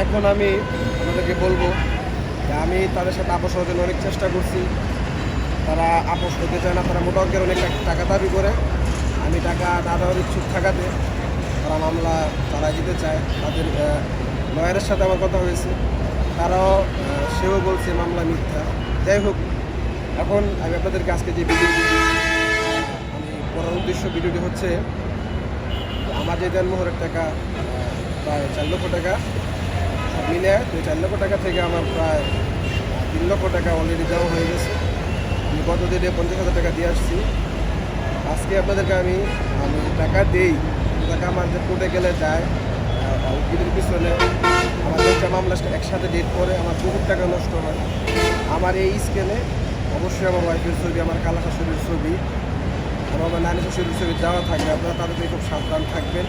এখন আমি আপনাদেরকে বলবো যে আমি তাদের সাথে আপোষ হওয়ার জন্য অনেক চেষ্টা করছি, তারা আপোষ হতে চায় না, তারা মোটা অঙ্কের অনেক টাকা দাবি করে। আমি টাকা না দেওয়ার ইচ্ছুক থাকাতে তারা মামলা চালায় দিতে চায়। তাদের লয়ারের সাথে আমার কথা হয়েছে, তারাও সেও বলছে মামলা মিথ্যা। যাই হোক, এখন আমি আপনাদেরকে আজকে যে ভিডিওটি আমি করার উদ্দেশ্য ভিডিওটি হচ্ছে আমার যে দেনমোহরের টাকা প্রায় 4 লক্ষ টাকা সব মিলে, তো 4 লক্ষ টাকা থেকে আমার প্রায় 3 লক্ষ টাকা অলরেডি দেওয়া হয়ে গেছে। আমি গত দিনে 50,000 টাকা দিয়ে আসছি। আজকে আপনাদেরকে আমি টাকা দেই, টাকা আমার যে কোর্টে গেলে যায় উকিলের পিছনে আমার একটা মামলা একসাথে ডেট করে আমার বহুত টাকা নষ্ট হয়। আমার এই স্কেলে অবশ্যই আমার ওয়াইফের ছবি, আমার কালা শাশুড়ির ছবি, আমার নানি শাশুড়ির ছবি দেওয়া থাকবে। আপনারা তাদের খুব সাবধান থাকবেন।